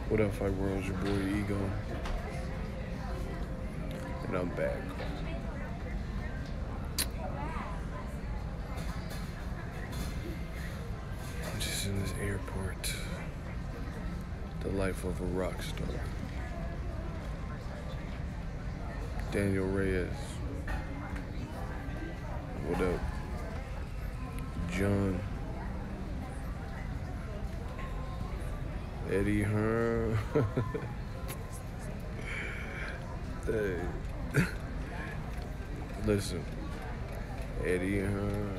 What up, Fight World? Your boy Ego, and I'm back. I'm just in this airport. The life of a rock star. Daniel Reyes. What up? John. Eddie Hearns. Hey. Listen. Eddie Hearns.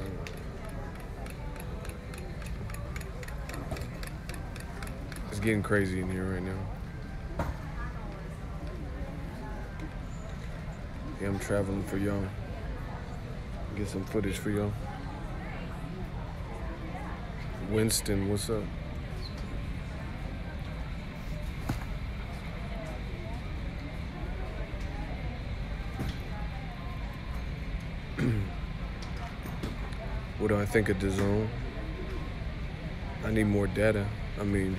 It's getting crazy in here right now. Yeah, I'm traveling for y'all. Get some footage for y'all. Winston, what's up? What do I think of Dazn? I need more data. I mean,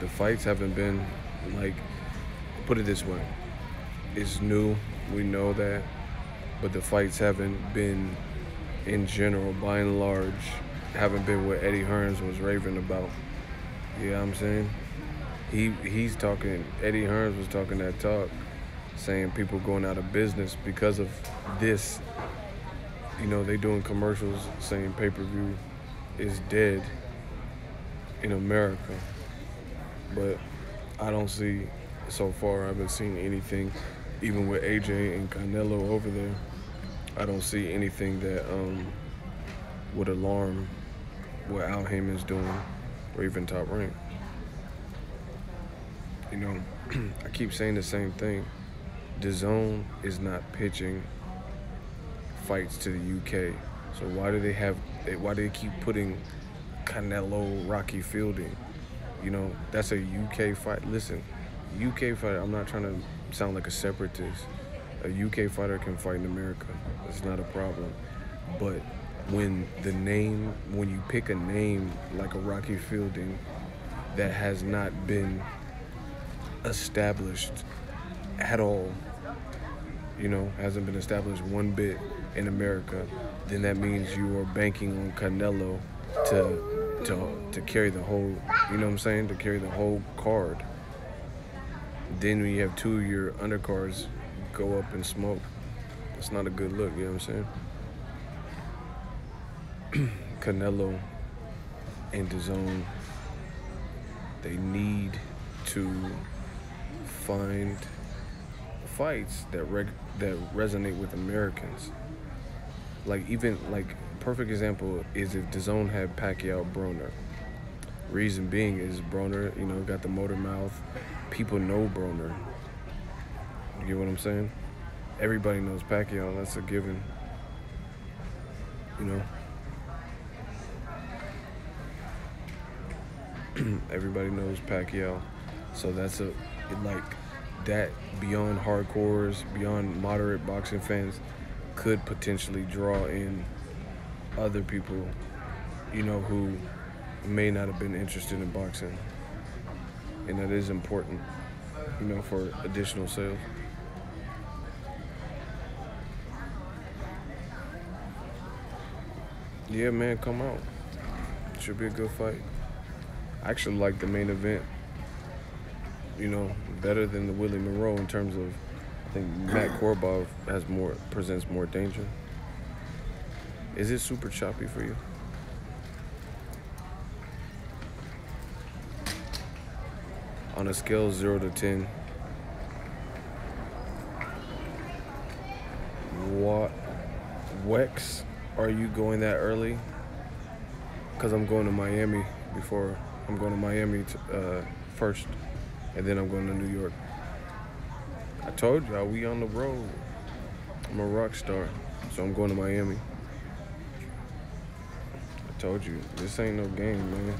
the fights haven't been, like, put it this way. It's new, we know that, but the fights haven't been, in general, by and large, haven't been what Eddie Hearns was raving about. You know what I'm saying? He's talking, Eddie Hearns was talking that talk, saying people going out of business because of this. You know, they doing commercials saying pay-per-view is dead in America. But I don't see, so far, I haven't seen anything, even with AJ and Canelo over there, I don't see anything that would alarm what Al Heyman's doing, or even Top Rank. You know, I keep saying the same thing. Dazn is not pitching fights to the UK. So why do they keep putting Canelo, Rocky Fielding? You know, that's a UK fight. Listen, UK fighter, I'm not trying to sound like a separatist. A UK fighter can fight in America. That's not a problem. But when you pick a name like a Rocky Fielding that has not been established at all, you know, hasn't been established one bit in America, then that means you are banking on Canelo to carry the whole, you know what I'm saying, to carry the whole card. Then when you have two of your undercards go up in smoke, it's not a good look, you know what I'm saying? Canelo and Dazn, they need to find fights that resonate with Americans. Like, even, like, perfect example is if Dazn had Pacquiao Broner. Reason being is Broner, you know, got the motor mouth. People know Broner. You get what I'm saying? Everybody knows Pacquiao. That's a given. You know? Everybody knows Pacquiao. So that's that beyond hardcores, beyond moderate boxing fans, could potentially draw in other people, you know, who may not have been interested in boxing. And that is important, you know, for additional sales. Yeah, man, come out. Should be a good fight. I actually like the main event, you know, better than the Willie Monroe in terms of, I think Matt Korobov presents more danger. Is it super choppy for you? On a scale of 0 to 10, what WECs are you going that early? Because I'm going to Miami before. I'm going to Miami first, and then I'm going to New York. I told y'all, we on the road. I'm a rock star, so I'm going to Miami. I told you, this ain't no game, man.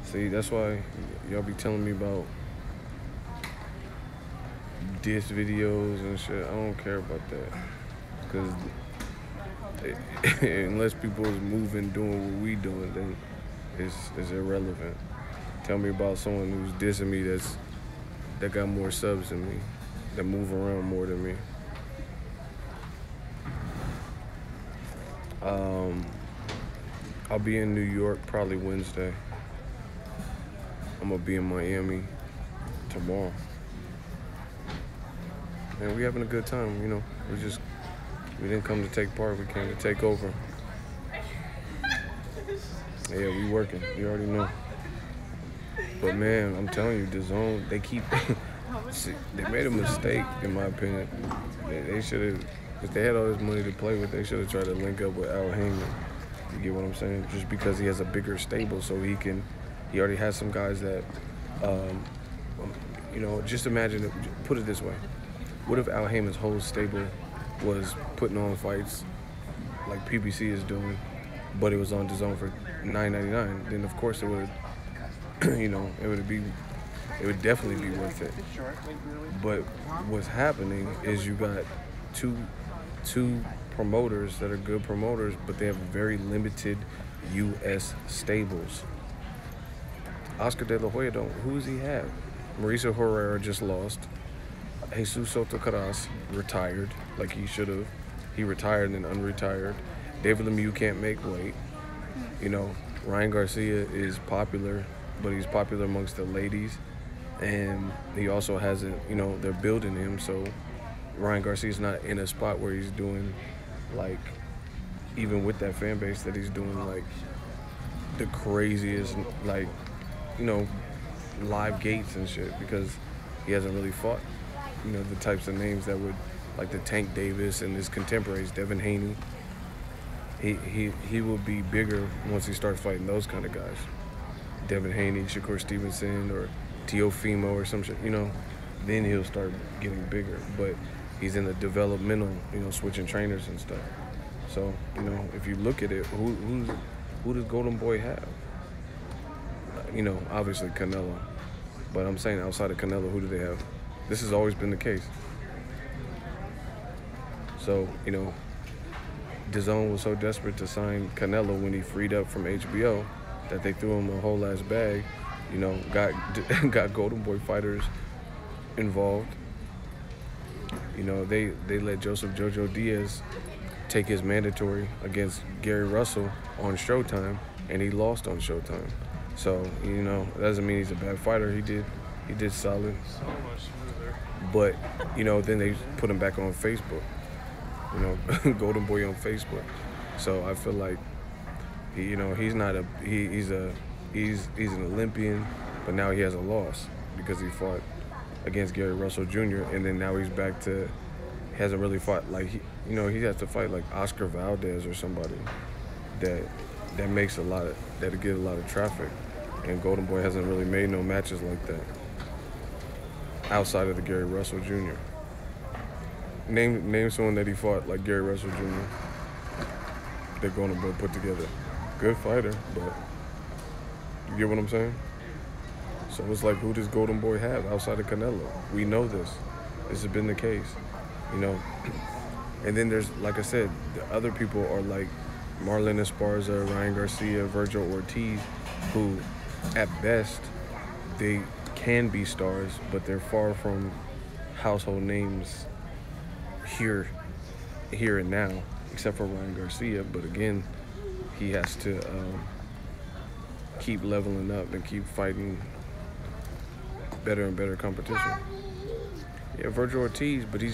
See, that's why y'all be telling me about diss videos and shit. I don't care about that. Because unless people is moving, doing what we doing, then it's irrelevant. Tell me about someone who's dissing me that's that got more subs than me, that move around more than me. I'll be in New York probably Wednesday. I'm gonna be in Miami tomorrow. And we having a good time, you know. We didn't come to take part, we came to take over. Yeah, we working, you already know. But man, I'm telling you, Dazn, they keep, they made a mistake in my opinion. They should have, if they had all this money to play with, they should have tried to link up with Al Heyman. You get what I'm saying? Just because he has a bigger stable, so he already has some guys that, you know, just imagine, put it this way. What if Al Heyman's whole stable was putting on fights like PBC is doing, but it was on Dazn for $9.99? Then of course it would, you know, it would definitely be worth it. But what's happening is you got two promoters that are good promoters, but they have very limited U.S. stables. Oscar De La Hoya who does he have? Mauricio Herrera just lost. Jesus Soto Caras retired, like he should have. He retired and then unretired. David Lemieux can't make weight. You know, Ryan Garcia is popular, but he's popular amongst the ladies. And he also hasn't, you know, they're building him, so Ryan Garcia's not in a spot where he's doing, like, even with that fan base, that he's doing, like, the craziest, like, you know, live gates and shit, because he hasn't really fought, you know, the types of names that would, like the Tank Davis and his contemporaries, Devin Haney. He will be bigger once he starts fighting those kind of guys. Devin Haney, Shakur Stevenson, or Teofimo or some shit, you know, then he'll start getting bigger. But he's in the developmental, you know, switching trainers and stuff. So, you know, if you look at it, who does Golden Boy have? You know, obviously Canelo. But I'm saying outside of Canelo, who do they have? This has always been the case. So, you know, Dazn was so desperate to sign Canelo when he freed up from HBO that they threw him a whole ass bag, you know, got Golden Boy fighters involved. You know, they let Joseph Jojo Diaz take his mandatory against Gary Russell on Showtime, and he lost on Showtime. So, you know, that doesn't mean he's a bad fighter. He did solid. So much smoother. But, you know, then they put him back on Facebook. You know, Golden Boy on Facebook. So I feel like, you know, he's not he's an Olympian, but now he has a loss because he fought against Gary Russell Jr. and then now he's back to, hasn't really fought, like, you know, he has to fight like Oscar Valdez or somebody that makes that'll get a lot of traffic. And Golden Boy hasn't really made no matches like that outside of the Gary Russell Jr. Name someone that he fought like Gary Russell Jr. that Golden Boy put together. Good fighter, but you get what I'm saying? So it's like, who does Golden Boy have outside of Canelo? We know this. This has been the case, you know. And then there's, like I said, the other people are like Marlon Esparza, Ryan Garcia, Virgil Ortiz, who at best they can be stars, but they're far from household names here and now, except for Ryan Garcia. But again, he has to keep leveling up and keep fighting better and better competition. Yeah, Virgil Ortiz, but he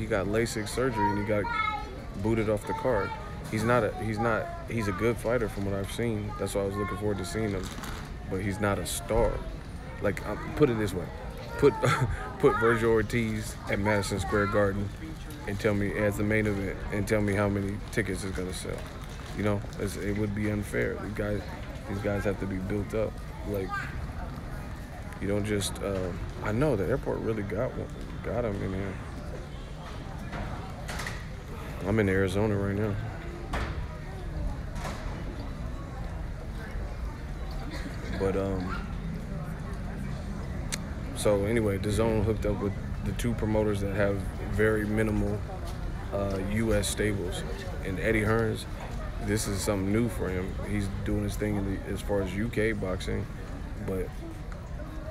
got LASIK surgery and he got booted off the card. He's a good fighter from what I've seen. That's why I was looking forward to seeing him. But he's not a star. Like, put it this way. Put Virgil Ortiz at Madison Square Garden and tell me, as the main event, and tell me how many tickets it's gonna sell. You know, it would be unfair. These guys have to be built up. Like, you don't just, I know the airport really got him in here. I'm in Arizona right now. But, so anyway, Dazn hooked up with the two promoters that have very minimal U.S. stables. And Eddie Hearns, this is something new for him. He's doing his thing as far as UK boxing. But,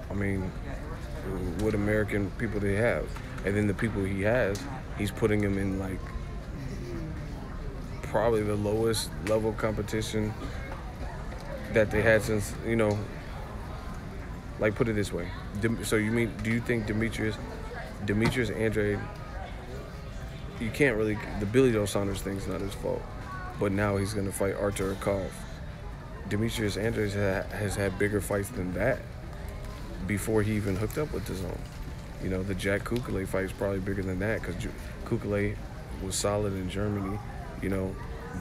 I mean, what American people they have. And then the people he has, he's putting them in like probably the lowest level competition that they had since, like, put it this way. So do you think Demetrius Andrade, you can't really, the Billy Joe Saunders thing's not his fault, but now he's going to fight Artur Akov. Demetrius Andrade has had bigger fights than that before he even hooked up with Dazn. The Jack Kukule fight is probably bigger than that because Kukule was solid in Germany.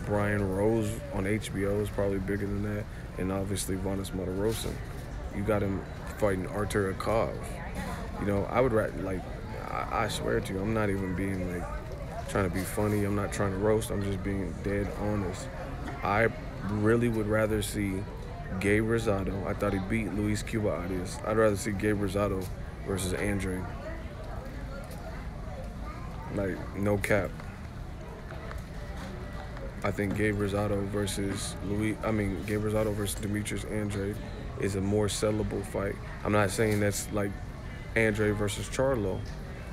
Brian Rose on HBO is probably bigger than that, and obviously Vanes Martirosyan. You got him fighting Artur Akov. I would I swear to you, I'm not even being like trying to be funny. I'm not trying to roast. I'm just being dead honest. I really would rather see Gabe Rosado. I thought he beat Luis Cuba Arias. I'd rather see Gabe Rosado versus Andrade. Like, no cap. I think Gabe Rosado versus Demetrius Andrade is a more sellable fight. I'm not saying that's like Andrade versus Charlo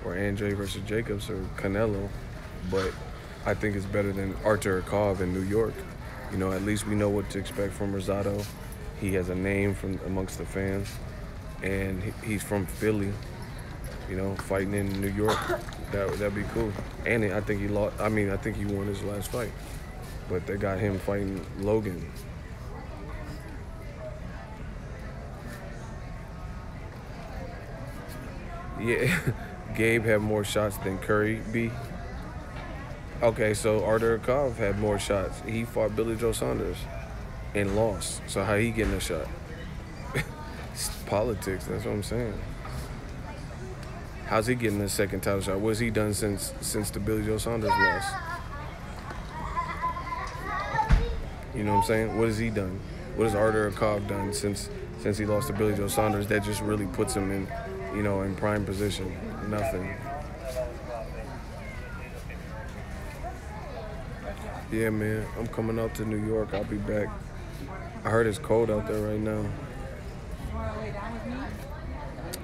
or Andrade versus Jacobs or Canelo, but I think it's better than Artur Akov in New York. At least we know what to expect from Rosado. He has a name from amongst the fans, and he's from Philly. Fighting in New York, that'd be cool. And I think he lost. I think he won his last fight, but they got him fighting Logan. Yeah, Gabe had more shots than Curry B. Okay, so Artur Akov had more shots. He fought Billy Joe Saunders and lost. So how he getting a shot? It's politics, that's what I'm saying. How's he getting a second title shot? What's he done since the Billy Joe Saunders loss? You know what I'm saying? What has he done? What has Artur Akov done since he lost to Billy Joe Saunders that just really puts him in, in prime position? Nothing. Yeah, man, I'm coming out to New York. I'll be back. I heard it's cold out there right now.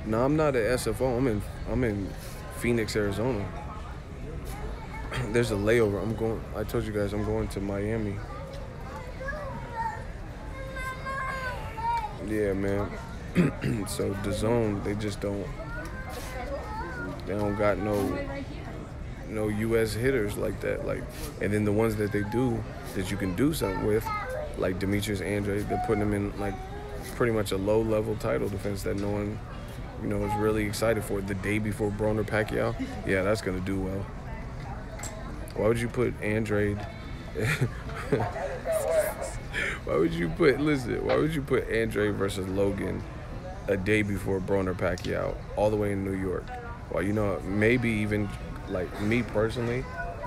No, I'm not at SFO. I'm in Phoenix, Arizona. There's a layover. I told you guys I'm going to Miami. Yeah, man. So Dazn, they don't got no U.S. hitters like that. And then the ones that they do, that you can do something with, like Demetrius Andrade, they're putting him in like pretty much a low-level title defense that no one, is really excited for. The day before Broner Pacquiao, yeah, that's gonna do well. Why would you put Andrade? Why would you put Andrade versus Logan a day before Broner Pacquiao, all the way in New York? Well, maybe even, like, me personally,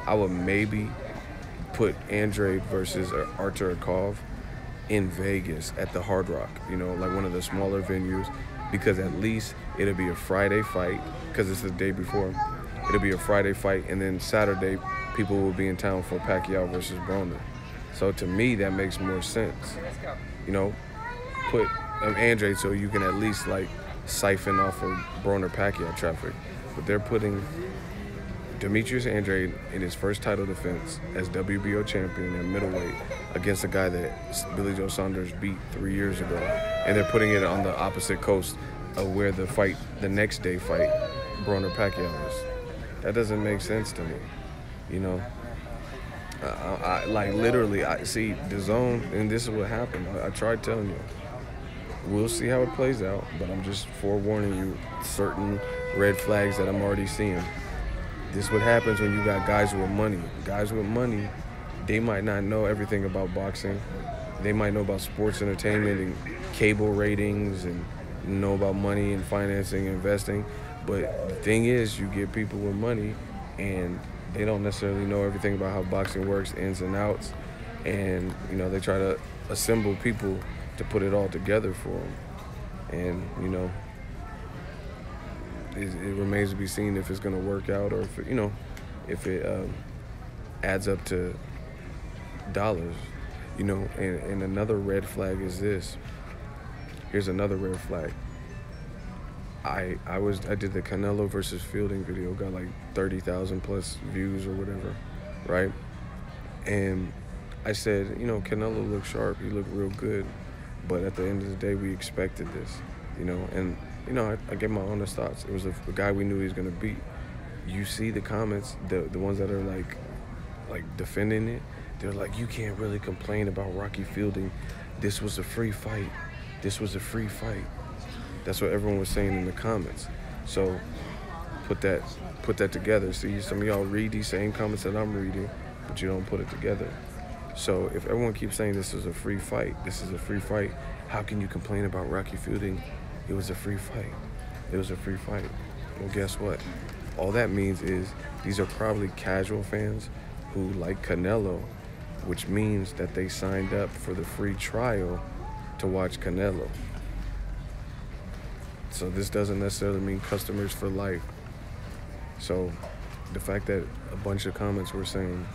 I would maybe put Andrade versus Artur Akov in Vegas at the Hard Rock, like one of the smaller venues, because at least it'll be a Friday fight, because it's the day before. It'll be a Friday fight, and then Saturday, people will be in town for Pacquiao versus Broner. So to me, that makes more sense. Put Andrade so you can at least, like, siphon off of Broner Pacquiao traffic. But they're putting Demetrius Andrade in his first title defense as WBO champion at middleweight against a guy that Billy Joe Saunders beat 3 years ago. And they're putting it on the opposite coast of where the next day fight, Broner Pacquiao is. That doesn't make sense to me, I see Dazn, and this is what happened. I tried telling you. We'll see how it plays out, but I'm just forewarning you certain red flags that I'm already seeing. This is what happens when you got guys with money. Guys with money, they might not know everything about boxing. They might know about sports entertainment and cable ratings and know about money and financing and investing. But the thing is, you get people with money and they don't necessarily know everything about how boxing works, ins and outs. And, they try to assemble people to put it all together for them. And, it remains to be seen if it's going to work out or if it adds up to dollars. And another red flag is this. Here's another red flag. I did the Canelo versus Fielding video, got like 30,000 plus views or whatever, right? And I said, you know, Canelo looked sharp, he looked real good, but at the end of the day, we expected this, you know. And you know, I gave my honest thoughts. It was a guy we knew he was gonna beat. You see the comments, the ones that are like defending it. They're like, you can't really complain about Rocky Fielding. This was a free fight. This was a free fight. That's what everyone was saying in the comments. So put that together. See, some of y'all read these same comments that I'm reading, but you don't put it together. So if everyone keeps saying this is a free fight, this is a free fight, how can you complain about Rocky Fielding? It was a free fight. It was a free fight. Well, guess what? All that means is these are probably casual fans who like Canelo, which means that they signed up for the free trial to watch Canelo. So this doesn't necessarily mean customers for life. So the fact that a bunch of comments were saying,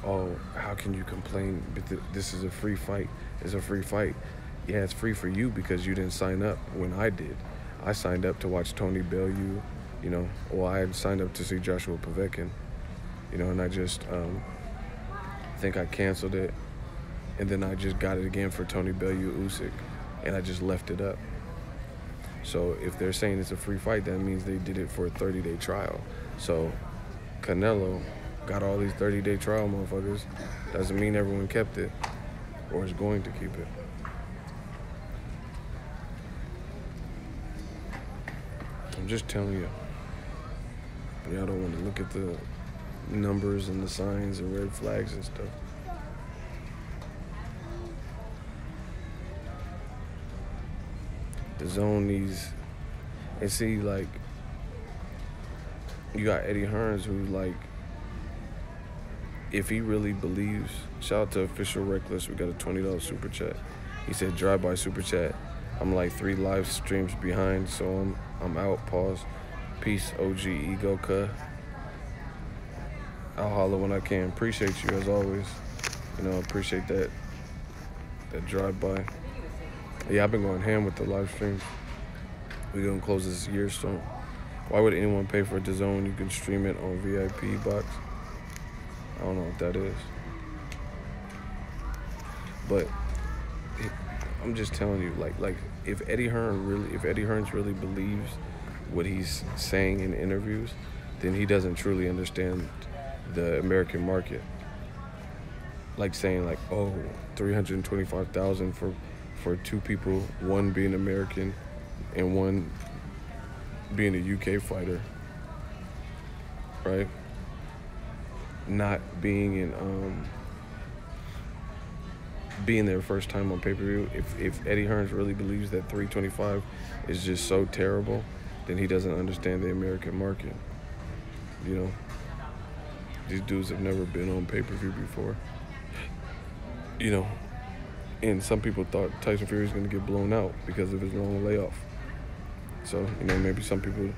oh, how can you complain? This is a free fight. It's a free fight. Yeah, it's free for you because you didn't sign up when I did. I signed up to watch Tony Bellew, you know. Well, I had signed up to see Joshua Povetkin, you know, and I just think I canceled it. And then I just got it again for Tony Bellew Usyk, and I just left it up. So if they're saying it's a free fight, that means they did it for a 30-day trial. So Canelo got all these 30-day trial motherfuckers. Doesn't mean everyone kept it or is going to keep it. I'm just telling you. Y'all don't want to look at the numbers and the signs and red flags and stuff. The zone needs, and see, like, you got Eddie Hearns, who, like, if he really believes, shout out to Official Reckless, we got a $20 super chat. He said, drive-by super chat. I'm like 3 live streams behind, so I'm out, pause. Peace, OG Ego Cuh. I'll holler when I can. Appreciate you as always. You know, appreciate that drive-by. Yeah, I've been going ham with the live streams. We're gonna close this year soon. Why would anyone pay for Dazn when you can stream it on VIP box? I don't know what that is. But I'm just telling you, like if Eddie Hearns really believes what he's saying in interviews, then he doesn't truly understand the American market. Like saying like, oh, $325,000 for 2 people, one being American and one being a UK fighter, right? Not being in being their first time on pay-per-view. If Eddie Hearns really believes that $325 is just so terrible, then he doesn't understand the American market. You know, these dudes have never been on pay-per-view before. You know, and some people thought Tyson Fury was going to get blown out because of his long layoff. So, you know, maybe some people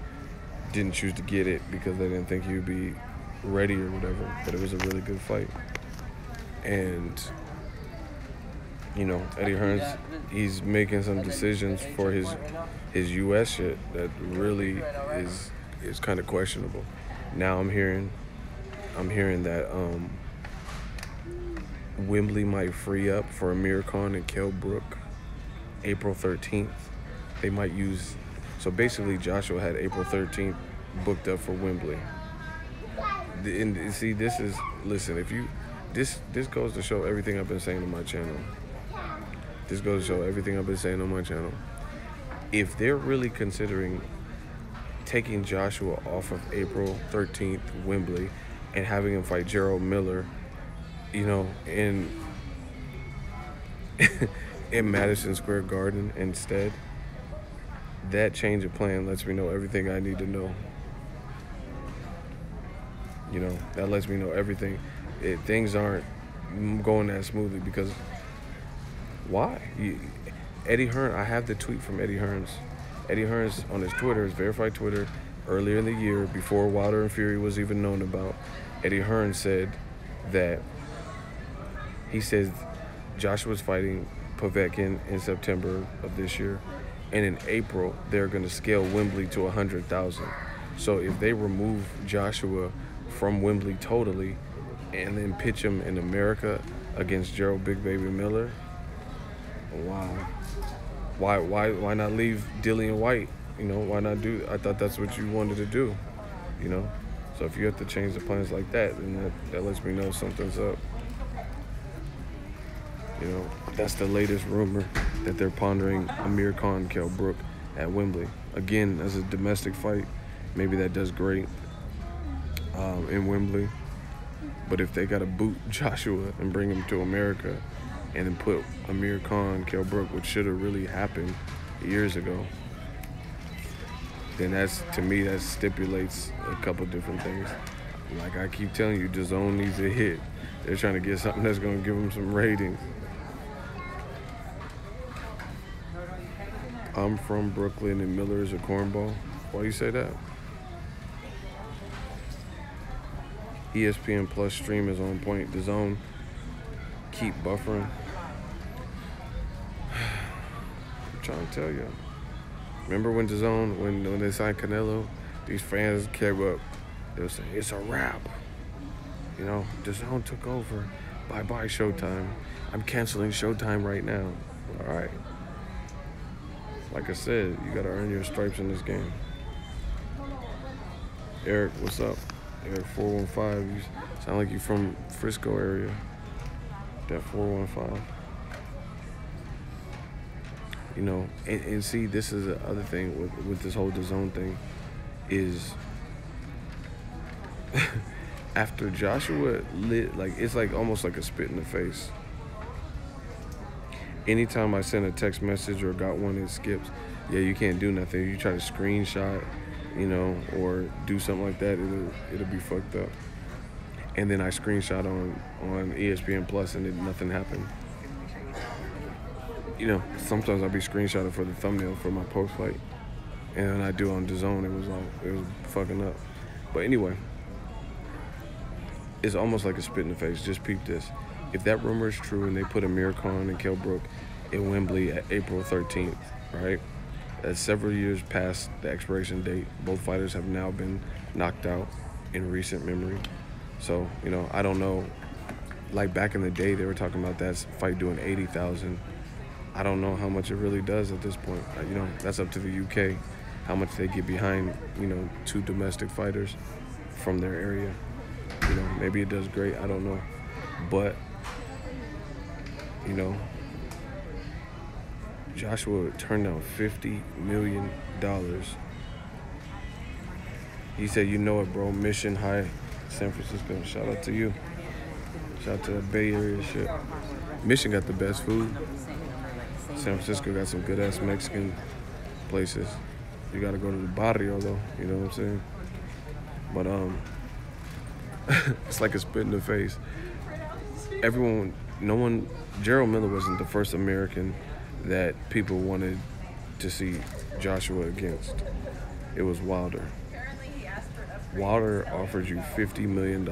didn't choose to get it because they didn't think he would be ready or whatever, but it was a really good fight. And, you know, Eddie Hearns, he's making some decisions for his U.S. shit that really is kind of questionable. Now I'm hearing that Wembley might free up for Amir Khan and Kell Brook April 13th. They might use, so basically Joshua had April 13th booked up for Wembley. And see, this goes to show everything I've been saying on my channel. This goes to show everything I've been saying on my channel. If they're really considering taking Joshua off of April 13th Wembley and having him fight Gerald Miller, you know, in Madison Square Garden instead, that change of plan lets me know everything I need to know. You know, that lets me know everything. Things aren't going that smoothly because why? Eddie Hearns, I have the tweet from Eddie Hearns. Eddie Hearns on his Twitter, his verified Twitter, earlier in the year, before Wilder and Fury was even known about, Eddie Hearns said that he says Joshua's fighting Povetkin in September of this year, And in April, they're going to scale Wembley to 100,000. So if they remove Joshua from Wembley totally and then pitch him in America against Gerald Big Baby Miller, wow. Why not leave Dillian White? You know, why not do? I thought that's what you wanted to do, you know. So if you have to change the plans like that, then that lets me know something's up. You know, that's the latest rumor that they're pondering Amir Khan, Kell Brook at Wembley. Again, as a domestic fight, maybe that does great in Wembley. But if they got to boot Joshua and bring him to America and then put Amir Khan, Kell Brook, which should have really happened years ago, then to me, that stipulates a couple different things. Like I keep telling you, Dazn needs a hit. They're trying to get something that's going to give them some ratings. I'm from Brooklyn and Miller is a cornball. Why you say that? ESPN Plus stream is on point. Dazn keep buffering. I'm trying to tell you. Remember when Dazn, when they signed Canelo, these fans came up. They were saying, it's a wrap. You know, Dazn took over. Bye-bye Showtime. I'm canceling Showtime right now. All right. Like I said, you got to earn your stripes in this game. Eric, what's up? Eric 415. You sound like you from Frisco area. That 415. You know, and see, this is the other thing with this whole Dazn thing is after Joshua it's like almost like a spit in the face. Anytime I send a text message or got one that skips, yeah, you can't do nothing. You try to screenshot, you know, or do something like that, it'll be fucked up. And then I screenshot on ESPN Plus and nothing happened. You know, sometimes I'll be screenshotted for the thumbnail for my post fight, and when I do on Dazn, it was fucking up. But anyway, it's almost like a spit in the face. Just peep this. If that rumor is true and they put Amir Khan and Kell Brook in Wembley at April 13th, right? That's several years past the expiration date. Both fighters have now been knocked out in recent memory. So, you know, I don't know. Like back in the day, they were talking about that fight doing 80,000. I don't know how much it really does at this point. You know, that's up to the UK, how much they get behind, you know, two domestic fighters from their area. You know, maybe it does great. I don't know. But, you know, Joshua turned down $50 million. He said, you know it, bro. Mission High, San Francisco. Shout out to you. Shout out to the Bay Area shit. Mission got the best food. San Francisco got some good-ass Mexican places. You got to go to the barrio, though. You know what I'm saying? But, it's like a spit in the face. Gerald Miller wasn't the first American that people wanted to see Joshua against. It was Wilder. Wilder offered you $50 million,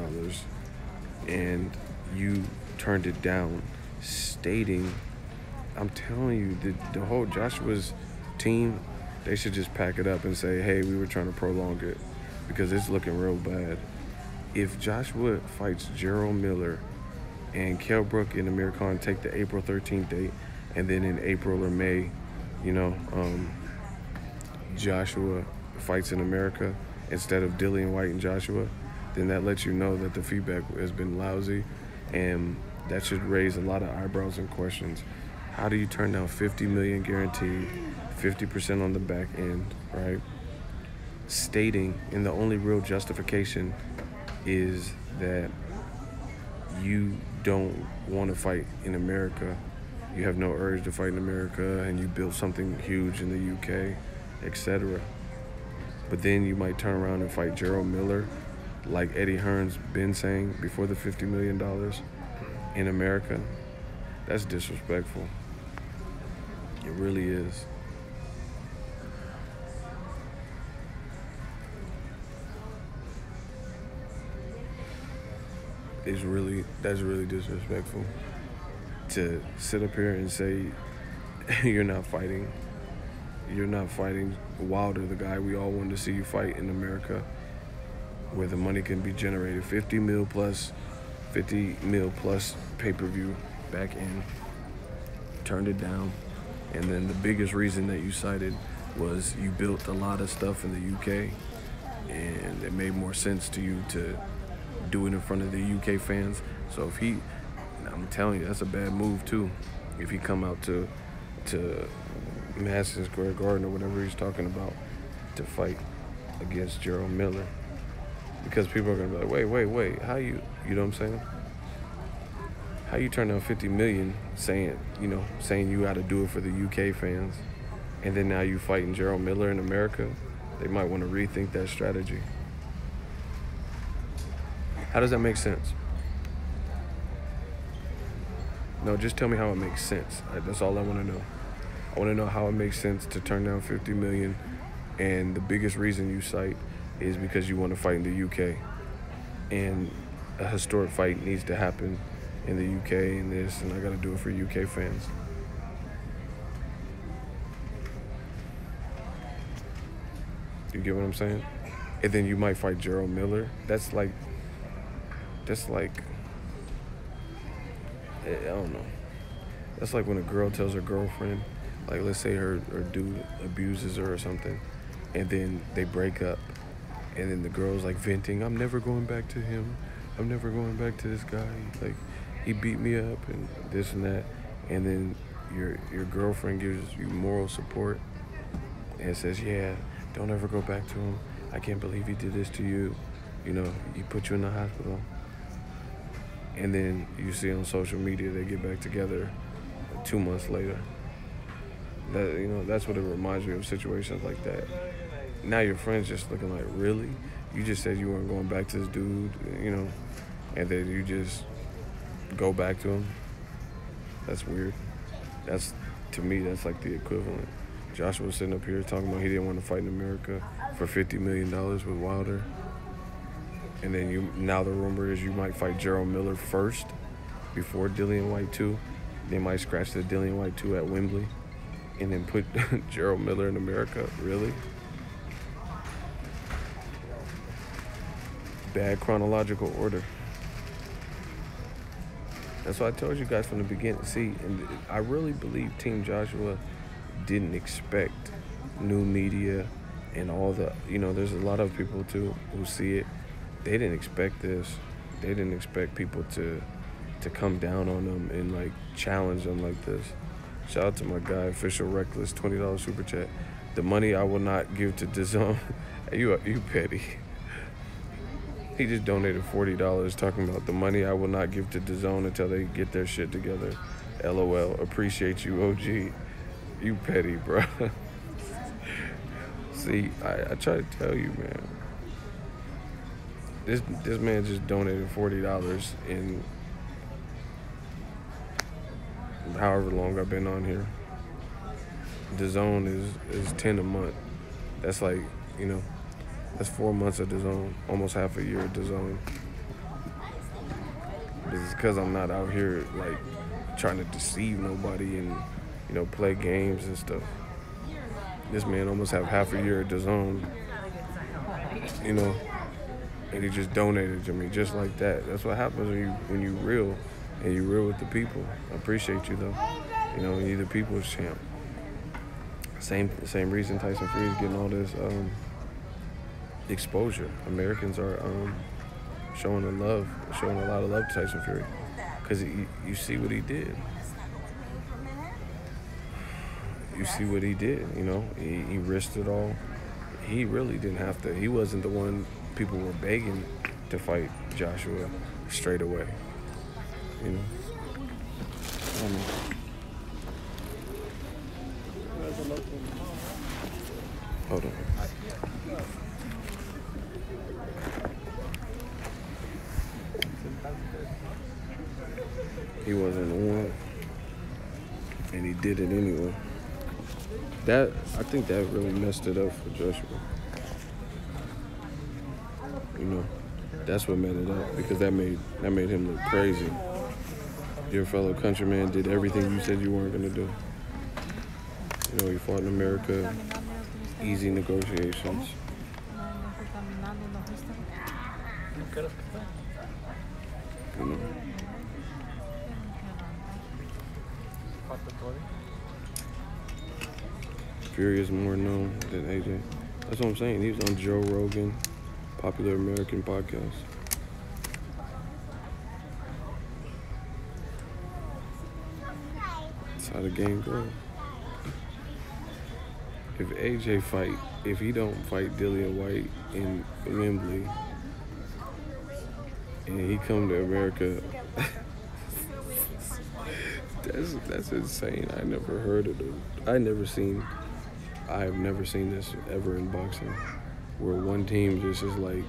and you turned it down, stating, I'm telling you, the whole Joshua's team, they should just pack it up and say, hey, we were trying to prolong it because it's looking real bad. If Joshua fights Gerald Miller and Kell Brook and Amir Khan take the April 13th date, and then in April or May, you know, Joshua fights in America instead of Dillian White and Joshua, then that lets you know that the feedback has been lousy, and that should raise a lot of eyebrows and questions. How do you turn down $50 million guaranteed, 50% on the back end, right? Stating, and the only real justification is that you don't want to fight in America. You have no urge to fight in America, and you built something huge in the UK, etc. But then you might turn around and fight Gerald Miller, like Eddie Hearns been saying before the $50 million in America. That's disrespectful. It really is. That's really disrespectful to sit up here and say you're not fighting. You're not fighting Wilder, the guy we all wanted to see you fight in America, where the money can be generated. 50 mil plus pay-per-view back in. Turned it down. And then the biggest reason that you cited was you built a lot of stuff in the UK, and it made more sense to you to do it in front of the UK fans. So if he, I'm telling you, that's a bad move too. If he come out to Madison Square Garden or whatever he's talking about to fight against Gerald Miller, because people are gonna be like, wait, how you know what I'm saying? How you turn down 50 million saying you got to do it for the UK fans, and then now you fighting Gerald Miller in America? They might want to rethink that strategy. How does that make sense? No, just tell me how it makes sense. That's all I want to know. I want to know how it makes sense to turn down 50 million, and the biggest reason you cite is because you want to fight in the UK, and a historic fight needs to happen in the UK and this, and I got to do it for UK fans. You get what I'm saying? And then you might fight Gerald Miller. That's like, I don't know. That's like when a girl tells her girlfriend, like let's say her dude abuses her or something, and then they break up, and then the girl's like venting, I'm never going back to him. I'm never going back to this guy. Like, he beat me up and this and that. And then your girlfriend gives you moral support and says, yeah, don't ever go back to him. I can't believe he did this to you. You know, he put you in the hospital. And then you see on social media they get back together 2 months later. That's what it reminds me of, situations like that. Now your friend's just looking like, really? You just said you weren't going back to this dude, and then you just go back to him? That's weird. To me, that's like the equivalent. Joshua sitting up here talking about he didn't want to fight in America for $50 million with Wilder. And then now the rumor is you might fight Gerald Miller first before Dillian White 2. They might scratch the Dillian White 2 at Wembley and then put Gerald Miller in America. Really? Bad chronological order. That's what I told you guys from the beginning. See, and I really believe Team Joshua didn't expect new media and all the, there's a lot of people too who see it. They didn't expect this. They didn't expect people to come down on them and like challenge them like this. Shout out to my guy, Official Reckless, $20 super chat. The money I will not give to Dazn. You petty. He just donated $40 talking about the money I will not give to Dazn until they get their shit together. LOL. Appreciate you, OG. You petty, bro. See, I try to tell you, man. This man just donated $40 in however long I've been on here. Dazn is 10 a month. That's like, that's 4 months of Dazn, almost half a year of Dazn. This is because I'm not out here like trying to deceive nobody and play games and stuff. This man almost have half a year of Dazn, and he just donated to me just like that. That's what happens when you real and you real with the people. I appreciate you though. You're the people's champ. Same reason Tyson Fury's getting all this exposure. Americans are showing a lot of love to Tyson Fury because you see what he did. You see what he did. He risked it all. He really didn't have to. He wasn't the one people were begging to fight Joshua straight away. Hold on. He wasn't the one, and he did it anyway. I think that really messed it up for Joshua. That's what messed it up, because that made him look crazy. Your fellow countryman did everything you said you weren't gonna do. You know, he fought in America. Easy negotiations. You know. Fury is more known than AJ. That's what I'm saying. He was on Joe Rogan, popular American podcast. That's how the game goes. If AJ fight, if he don't fight Dillian White in Wembley, and he come to America, that's insane. I never heard of it. I have never seen this ever in boxing, where one team just is like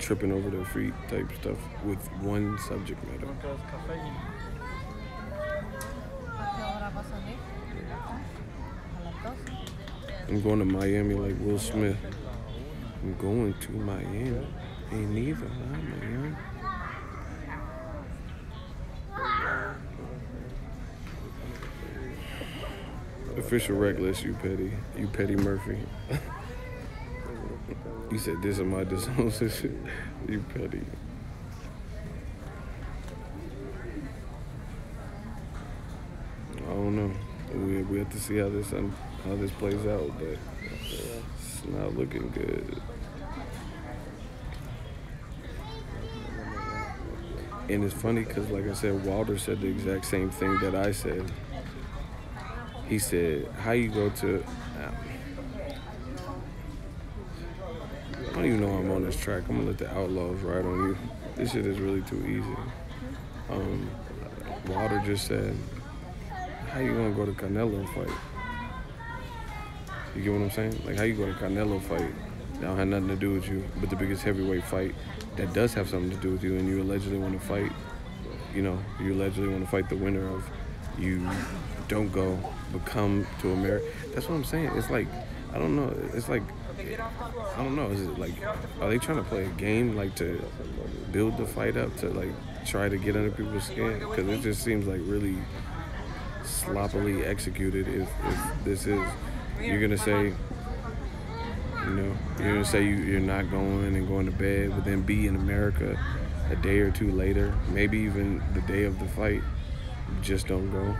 tripping over their feet type stuff with one subject matter. I'm going to Miami like Will Smith. I'm going to Miami. Ain't neither, huh, Miami? Official rec list, you petty Murphy. You said this is my dissociation. You petty. I don't know. We have to see how this plays out, but it's not looking good. And it's funny because, like I said, Wilder said the exact same thing that I said. He said, how you go to... I don't even know I'm on this track. I'm going to let the outlaws ride on you. This shit is really too easy. Wilder just said, how you going to go to Canelo fight? You get what I'm saying? Like, how you go to Canelo fight? That don't have nothing to do with you, but the biggest heavyweight fight that does have something to do with you, and you allegedly want to fight, you allegedly want to fight the winner of, you don't go, but come to America. That's what I'm saying. It's like, I don't know. It's like, I don't know. Is it like, are they trying to play a game, like to build the fight up, to like try to get under people's skin? Because it just seems like really sloppily executed. If this is, you're gonna say, you're gonna say you're not going and going to bed, but then be in America a day or two later, maybe even the day of the fight, just don't go.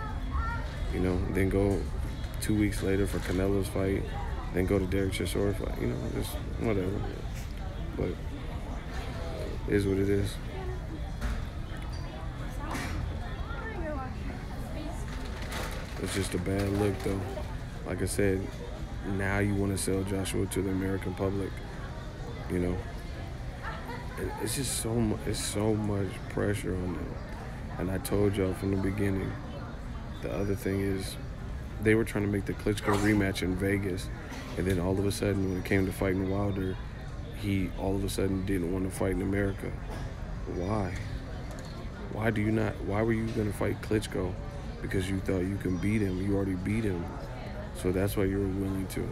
Then go 2 weeks later for Canelo's fight, then go to Derek Chisora fight. Just whatever. But it is what it is. It's just a bad look, though. Like I said, now you want to sell Joshua to the American public. It's just so much pressure on them. And I told y'all from the beginning, the other thing is they were trying to make the Klitschko rematch in Vegas, and then all of a sudden when it came to fighting Wilder, he all of a sudden didn't want to fight in America. Why? Why were you going to fight Klitschko? Because you thought you can beat him. You already beat him. So that's why you were willing to.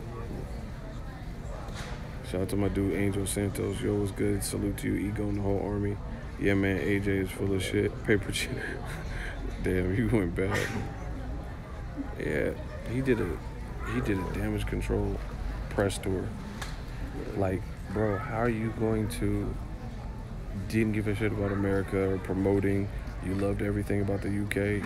Shout out to my dude Angel Santos. Yo, what's good? Salute to you, Ego and the whole army. Yeah, man, AJ is full of shit. Paper chip. Damn, he went bad. Yeah, he did a damage control press tour. Like, bro, how are you going to didn't give a shit about America or promoting? You loved everything about the UK.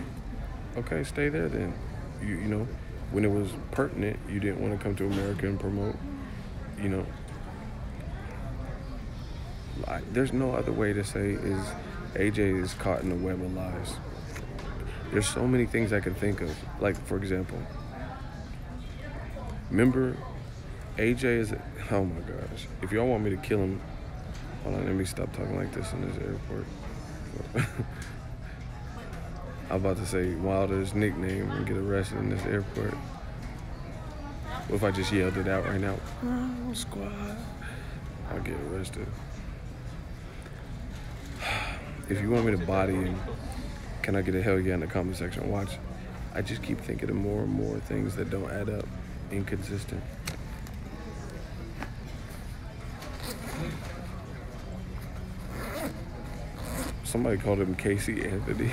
Okay, stay there then. You when it was pertinent, you didn't want to come to America and promote. There's no other way to say is AJ is caught in a web of lies. There's so many things I can think of. Like, for example, remember, AJ is, oh my gosh. If y'all want me to kill him, hold on, let me stop talking like this in this airport. I'm about to say Wilder's nickname and get arrested in this airport. What if I just yelled it out right now? Oh, squad. I'll get arrested. If you want me to body him, can I get a hell yeah in the comment section? Watch. I just keep thinking of more and more things that don't add up. Inconsistent. Somebody called him Casey Anthony.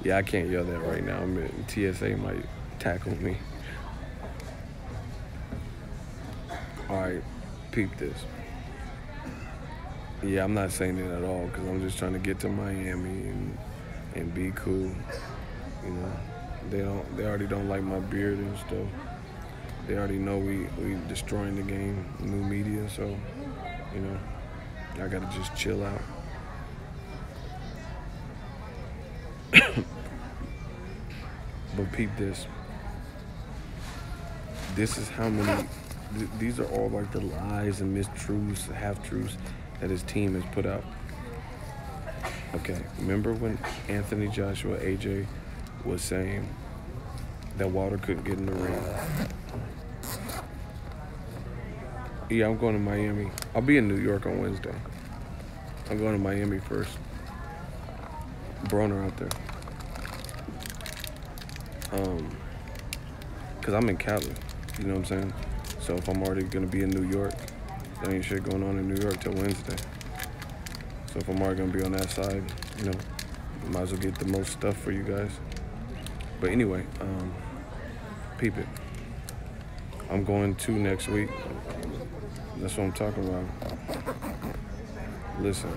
Yeah, I can't yell that right now. TSA might tackle me. All right, peep this. Yeah, I'm not saying it at all because I'm just trying to get to Miami and be cool. You know, they already don't like my beard and stuff. They already know we destroying the game, new media. So, you know, I gotta just chill out. But peep this. This is how many. These are all like the lies and mistruths, half-truths that his team has put out. Okay, remember when Anthony Joshua, AJ, was saying that Wilder couldn't get in the ring? Yeah, I'm going to Miami. I'll be in New York on Wednesday. I'm going to Miami first. Broner out there. Because I'm in Cali. You know what I'm saying? So if I'm already going to be in New York, there ain't shit going on in New York till Wednesday. So if I'm already going to be on that side, you know, might as well get the most stuff for you guys. But anyway, peep it. I'm going to next week. That's what I'm talking about. Listen,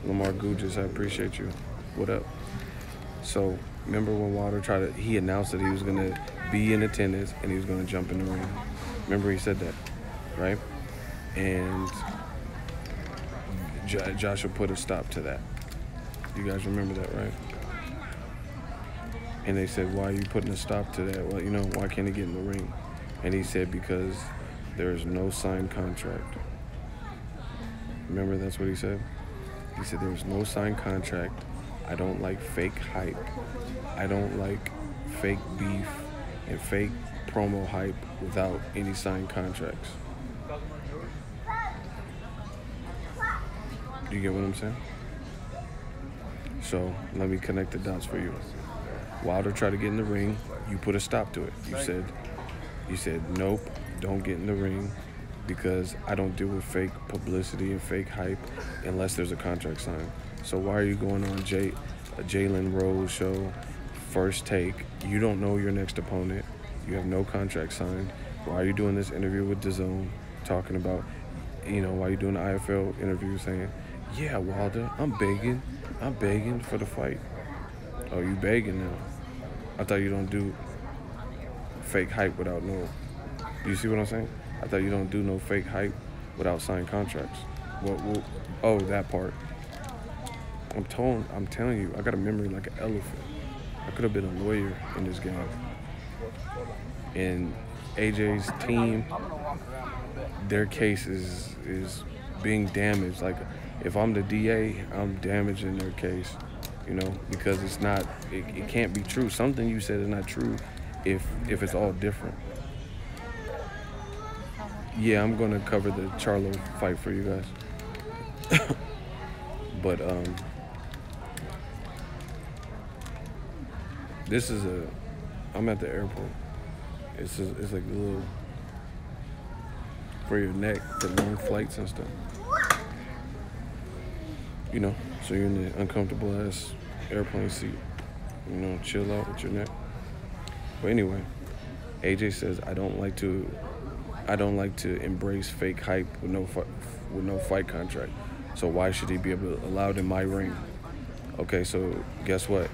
Lamar Gugis, I appreciate you. What up? So remember when Wilder he announced that he was going to be in attendance and he was going to jump in the ring. Remember he said that, right? And Joshua put a stop to that. You guys remember that, right? And they said, why are you putting a stop to that? Well, you know, why can't he get in the ring? And he said, because there is no signed contract. Remember that's what he said? He said, there's no signed contract. I don't like fake hype. I don't like fake beef and fake promo hype without any signed contracts. Do you get what I'm saying? So let me connect the dots for you. Wilder tried to get in the ring. You put a stop to it. You said, nope, don't get in the ring because I don't deal with fake publicity and fake hype unless there's a contract signed. So why are you going on a Jalen Rose show, First Take? You don't know your next opponent. You have no contract signed. Why are you doing this interview with Dazn talking about, you know, why are you doing the IFL interview saying, yeah, Wilder, I'm begging for the fight. Oh, you begging now? I thought you don't do fake hype without no. You see what I'm saying? I thought you don't do no fake hype without signed contracts. Oh, that part. I'm telling you, I got a memory like an elephant. I could have been a lawyer in this game. And AJ's team, their case is being damaged. Like, if I'm the DA, I'm damaging their case, you know, because it can't be true. Something you said is not true if it's all different. Yeah, I'm gonna cover the Charlo fight for you guys. But I'm at the airport. It's like a little for your neck, for long flights and stuff. You know, so you're in the uncomfortable ass airplane seat. You know, chill out with your neck. But anyway, AJ says I don't like to embrace fake hype with no fight contract. So why should he be allowed in my ring? Okay, so guess what?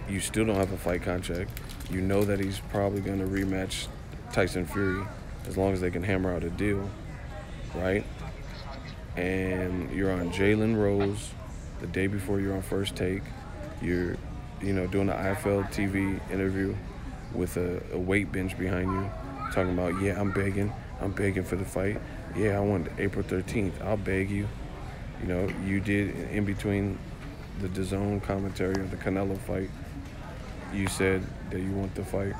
You still don't have a fight contract. You know that he's probably going to rematch Tyson Fury as long as they can hammer out a deal, right? And you're on Jalen Rose the day before you're on First Take. You're, doing an IFL TV interview with a weight bench behind you, talking about, yeah, I'm begging for the fight. Yeah, I want April 13th. I'll beg you. You know, you did in between the Dazn commentary of the Canelo fight. You said that you want the fight.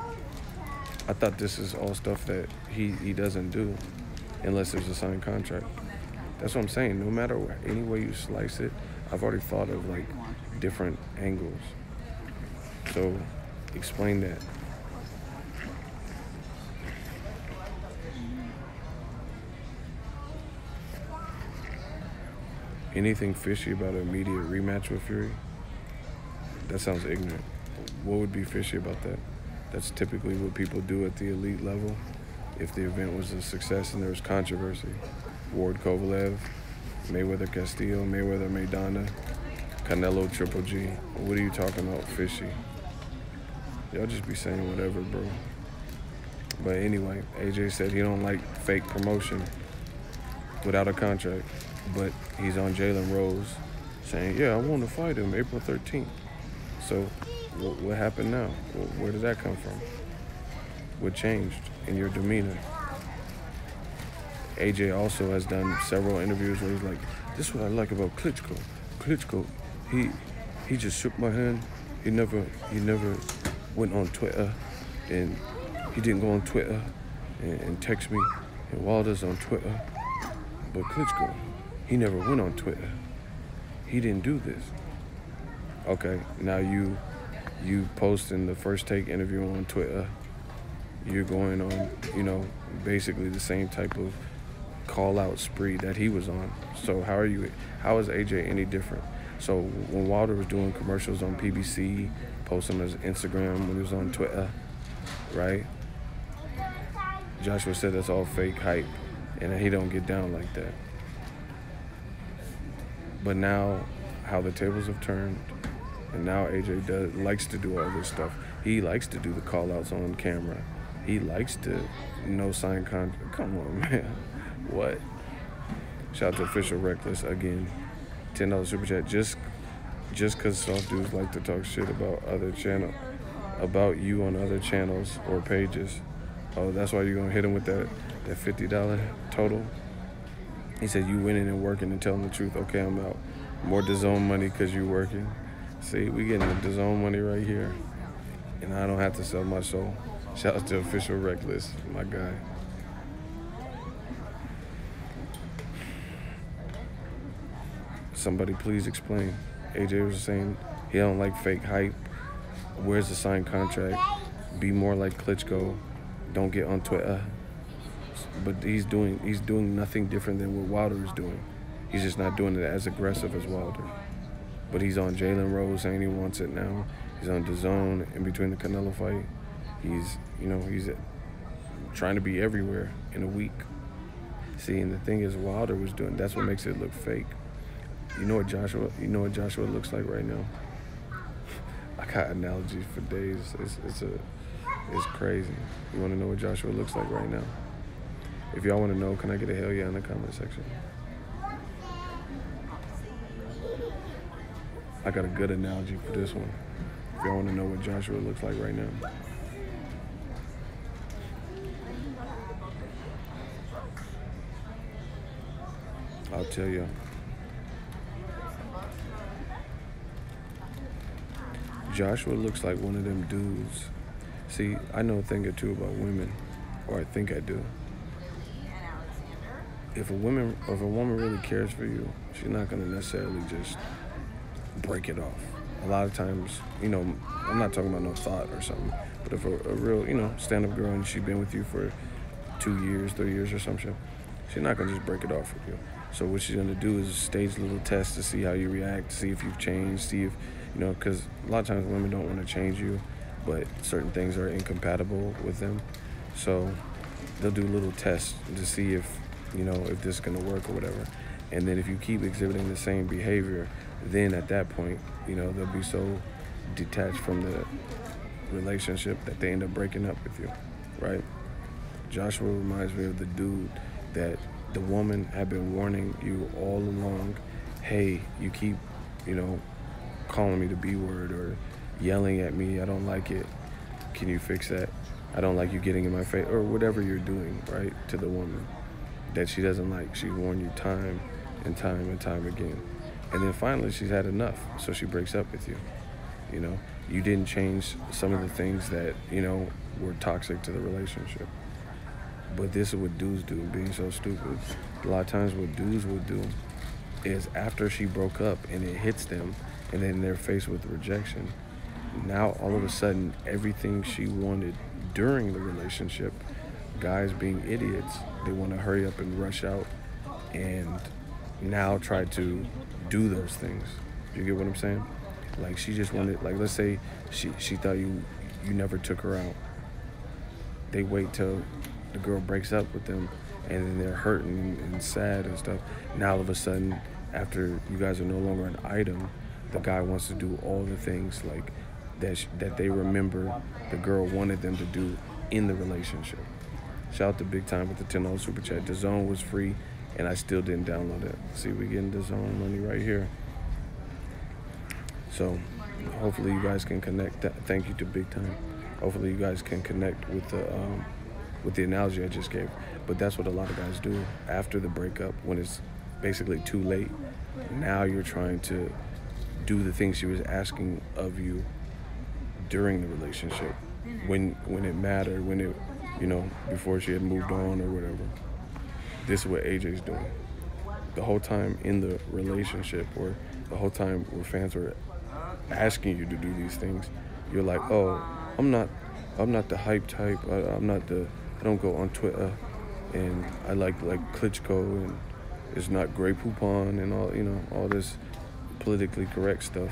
I thought this is all stuff that he doesn't do unless there's a signed contract. That's what I'm saying. No matter any way you slice it, I've already thought of like different angles. So explain that. Anything fishy about an immediate rematch with Fury? That sounds ignorant. What would be fishy about that? That's typically what people do at the elite level. If the event was a success and there was controversy, Ward Kovalev, Mayweather Castillo, Mayweather Maidana, Canelo Triple G. What are you talking about, fishy? Y'all just be saying whatever, bro. But anyway, AJ said he don't like fake promotion without a contract. But he's on Jalen Rose saying, yeah, I want to fight him April 13th. So what happened now? Where did that come from? What changed in your demeanor? AJ also has done several interviews where he's like, this is what I like about Klitschko. Klitschko, he just shook my hand. He never went on Twitter, and he didn't go on Twitter and text me. And Wilder's on Twitter, but Klitschko, he never went on Twitter. He didn't do this. Okay, now you posting the First Take interview on Twitter. You're going on, basically the same type of call-out spree that he was on. So how is AJ any different? So when Wilder was doing commercials on PBC, posting on his Instagram, when he was on Twitter, right? Joshua said that's all fake hype, and he don't get down like that. But now, how the tables have turned, and now AJ likes to do all this stuff. He likes to do the call-outs on camera. He likes to no-sign contract. Come on, man. What? Shout out to Official Reckless again. $10 super chat. Just because soft dudes like to talk shit about you on other channels or pages. Oh, that's why you're gonna hit him with that $50 total. He said you winning and working and telling the truth. Okay, I'm out. More Dazn money because you working. See, we getting the Dazn money right here, and I don't have to sell my soul. Shout out to Official Reckless, my guy. Somebody please explain. AJ was saying he don't like fake hype. Where's the signed contract? Be more like Klitschko. Don't get on Twitter. But he's doing nothing different than what Wilder is doing. He's just not doing it as aggressive as Wilder. But he's on Jalen Rose saying he wants it now. He's on Dazn in between the Canelo fight. He's trying to be everywhere in a week. See, and the thing is, Wilder was doing. That's what makes it look fake. You know what Joshua looks like right now? I got analogies for days. It's crazy. You want to know what Joshua looks like right now? If y'all want to know, can I get a hell yeah in the comment section? I got a good analogy for this one. If y'all want to know what Joshua looks like right now. I'll tell you. Joshua looks like one of them dudes. See, I know a thing or two about women, or I think I do. If a woman really cares for you, she's not gonna necessarily just break it off. A lot of times, I'm not talking about no thought or something, but if a real, stand-up girl and she's been with you for 2 years, 3 years or some shit, she's not gonna just break it off with you. So what she's gonna do is stage little tests to see how you react, see if you've changed, see if, because a lot of times women don't want to change you, but certain things are incompatible with them. So they'll do little tests to see if this is gonna work or whatever. And then if you keep exhibiting the same behavior, then at that point, they'll be so detached from the relationship that they end up breaking up with you, right? Joshua reminds me of the dude that the woman had been warning you all along, hey, you keep, calling me the B word or yelling at me, I don't like it. Can you fix that? I don't like you getting in my face, or whatever you're doing, right, to the woman that she doesn't like. She warned you time and time and time again. And then finally she's had enough, so she breaks up with you. You didn't change some of the things that, were toxic to the relationship. But this is what dudes do, being so stupid. A lot of times what dudes would do is after she broke up and it hits them and then they're faced with rejection, now all of a sudden everything she wanted during the relationship, guys being idiots, they want to hurry up and rush out and now try to do those things. You get what I'm saying? Like, she just wanted, like, let's say she thought you never took her out. They wait till the girl breaks up with them, and then they're hurting and sad and stuff. Now all of a sudden, after you guys are no longer an item, the guy wants to do all the things like that they remember the girl wanted them to do in the relationship. Shout out to Big Time with the $10 super chat. Dazn was free, and I still didn't download it. See, we getting Dazn money right here. So hopefully you guys can connect. Thank you to Big Time. Hopefully you guys can connect with the analogy I just gave. But that's what a lot of guys do after the breakup, when it's basically too late. Now you're trying to do the things she was asking of you during the relationship, when it mattered, when it, before she had moved on or whatever. This is what AJ's doing. The whole time in the relationship, or the whole time where fans were asking you to do these things, you're like, oh, I'm not the hype type. I don't go on Twitter, and I like Klitschko, and it's not Grey Poupon and all this politically correct stuff,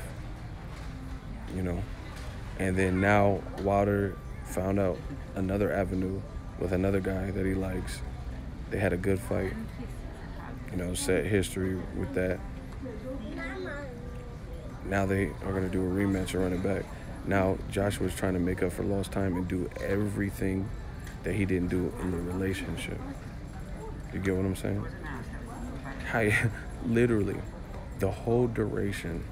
And then now Wilder found out another avenue with another guy that he likes. They had a good fight, set history with that. Now they are going to do a rematch and run it back. Now Joshua's trying to make up for lost time and do everything that he didn't do in the relationship. You get what I'm saying? Literally, the whole duration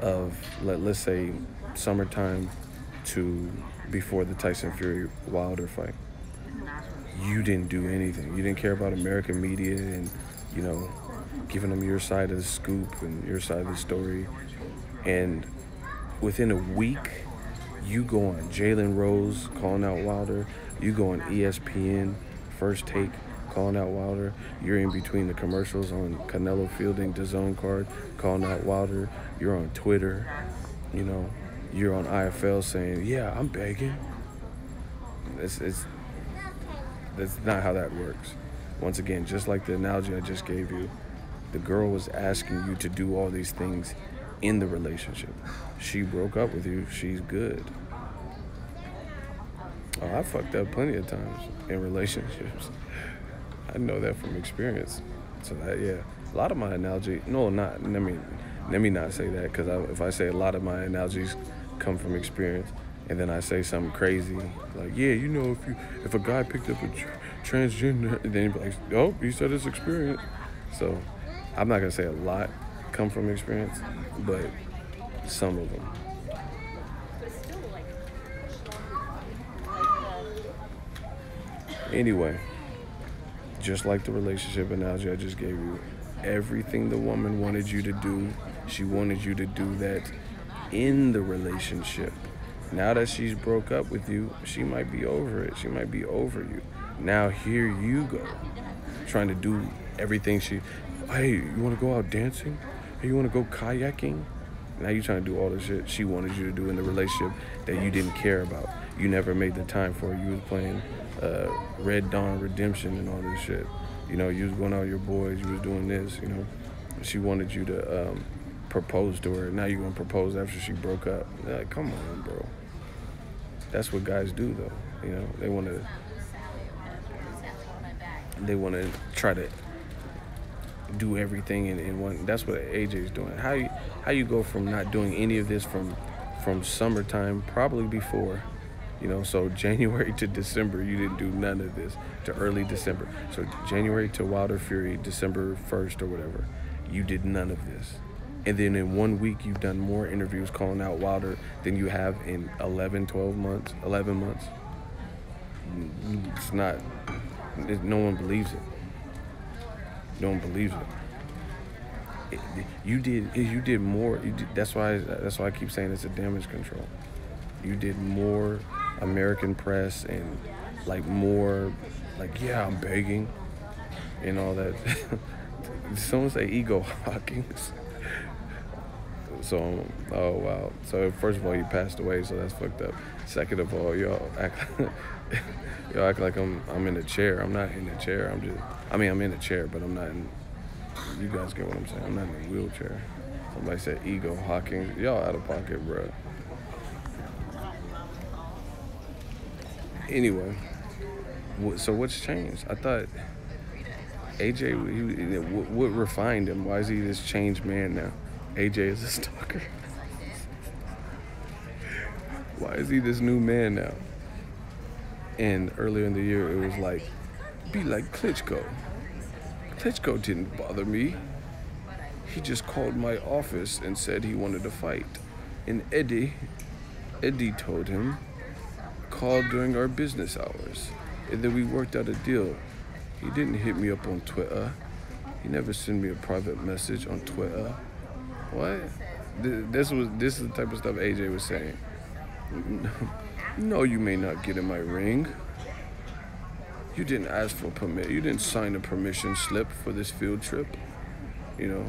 of, let's say, summertime to before the Tyson Fury Wilder fight, you didn't do anything. You didn't care about American media and, giving them your side of the scoop and your side of the story. And within a week, you go on Jalen Rose calling out Wilder. You go on ESPN, First Take, calling out Wilder. You're in between the commercials on Canelo Fielding, Dazn card, calling out Wilder. You're on Twitter, you're on IFL saying, yeah, I'm begging. That's not how that works. Once again, just like the analogy I just gave you, the girl was asking you to do all these things in the relationship. She broke up with you, she's good. Oh, I fucked up plenty of times in relationships. I know that from experience. So that, yeah, a lot of my analogy, let me not say that, because if I say a lot of my analogies come from experience, and then I say something crazy, like, yeah, if a guy picked up a transgender, then you'd be like, oh, you said it's experience. So I'm not gonna say a lot come from experience, but some of them. Anyway, just like the relationship analogy I just gave you, everything the woman wanted you to do, she wanted you to do that in the relationship. Now that she's broke up with you, she might be over it. She might be over you. Now here you go, trying to do everything hey, you want to go out dancing? Hey, you want to go kayaking? Now you're trying to do all the shit she wanted you to do in the relationship that you didn't care about. You never made the time for it. You was playing Red Dawn Redemption and all this shit. You was going out with your boys. You was doing this, She wanted you to propose to her. Now you're going to propose after she broke up. Like, come on, bro. That's what guys do, though. They want to try to do everything in one. That's what AJ's doing. How you go from not doing any of this from summertime, probably before, so January to December, you didn't do none of this, to early December. So January to Wilder Fury, December 1st or whatever, you did none of this. And then in 1 week, you've done more interviews calling out Wilder than you have in 11 months. It's not, no one believes it. No one believes it. You did more. That's why I keep saying it's a damage control. You did more American press and more, yeah, I'm begging and all that. Someone say ego Hawkins. So, oh wow. So first of all, you passed away, so that's fucked up. Second of all, y'all act like I'm in a chair. I'm not in a chair. I'm in a chair, but I'm not in. You guys get what I'm saying. I'm not in a wheelchair. Somebody said ego Hawkins. Y'all out of pocket, bro. Anyway, so what's changed? I thought AJ, what refined him? Why is he this changed man now? AJ is a stalker. Why is he this new man now? And earlier in the year, it was like, be like Klitschko. Klitschko didn't bother me. He just called my office and said he wanted to fight. And Eddie told him, call during our business hours. And then we worked out a deal. He didn't hit me up on Twitter. He never sent me a private message on Twitter. What? This is the type of stuff AJ was saying. No, you may not get in my ring. You didn't ask for permit. You didn't sign a permission slip for this field trip. You know.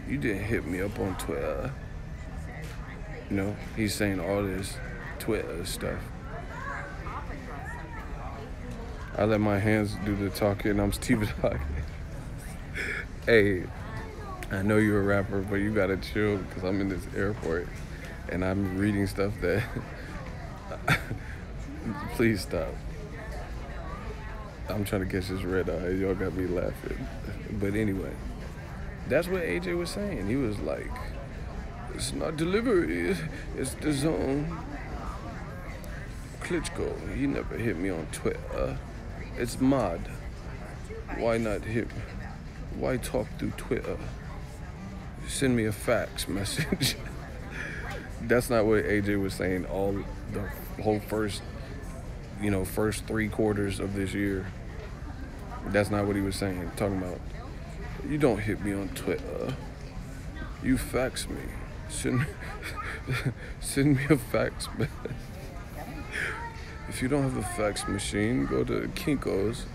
You didn't hit me up on Twitter. You know, he's saying all this Twitter stuff. I let my hands do the talking. I'm Stephen Hawking. Hey, I know you're a rapper, but you gotta chill because I'm in this airport and I'm reading stuff that... Please stop. I'm trying to catch this red eye. Y'all got me laughing. But anyway, that's what AJ was saying. He was like, it's not delivery, it's the zone. Klitschko, he never hit me on Twitter. It's mod. Why not hit? Why talk through Twitter? Send me a fax message. That's not what AJ was saying all the whole first 3 quarters of this year. That's not what he was saying. Talking about, you don't hit me on Twitter. You fax me. Send me a fax message. If you don't have a fax machine, go to Kinko's.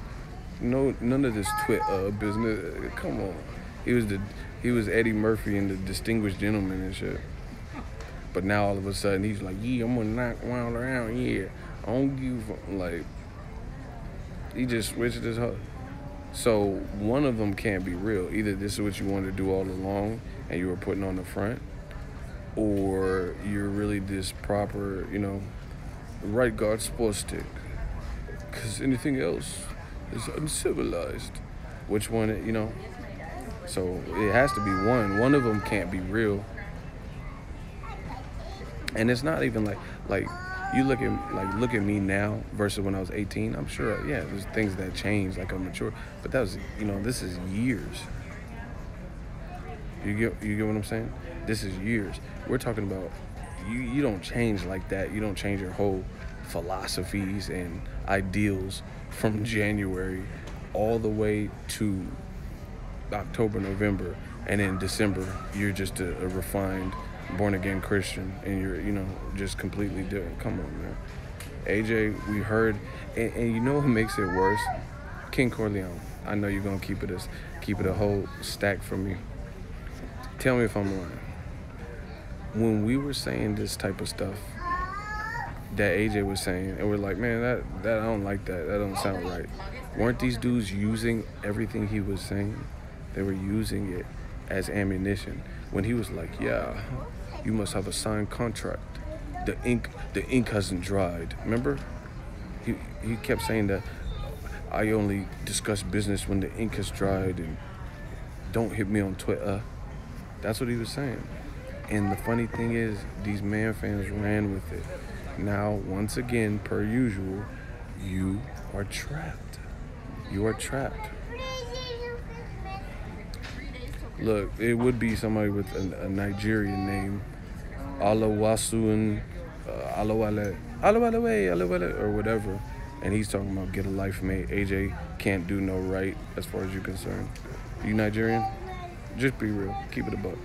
No, none of this Twitter business. Come on. He was Eddie Murphy and the Distinguished Gentleman and shit. But now all of a sudden he's like, yeah, I'm gonna knock one around. Yeah, I don't give like. He just switched his whole. So one of them can't be real. Either this is what you wanted to do all along and you were putting on the front, or you're really this proper, right guard sports stick. Because anything else is uncivilized. Which one, So it has to be one. One of them can't be real. And it's not even like you look at me now versus when I was 18. I'm sure, yeah, there's things that change, like I'm mature. But that was, this is years. You get what I'm saying? This is years. We're talking about you don't change like that. You don't change your whole philosophies and ideals from January all the way to October, November, and in December you're just a refined, born-again Christian, and you're, just completely different. Come on, man. AJ, we heard, and you know what makes it worse? King Corleone. I know you're gonna keep it a whole stack from me. Tell me if I'm lying. When we were saying this type of stuff that AJ was saying, and we're like, man, that I don't like that. That don't sound right. Weren't these dudes using everything he was saying? They were using it as ammunition. When he was like, yeah, you must have a signed contract. The ink hasn't dried. Remember? He kept saying that I only discuss business when the ink has dried, and don't hit me on Twitter. That's what he was saying. And the funny thing is, these man fans ran with it. Now, once again, per usual, you are trapped. You are trapped. Look, it would be somebody with a Nigerian name, Alawasuan, Alawale, or whatever, and he's talking about get a life mate. AJ can't do no right as far as you're concerned. Are you Nigerian? Just be real. Keep it a buck.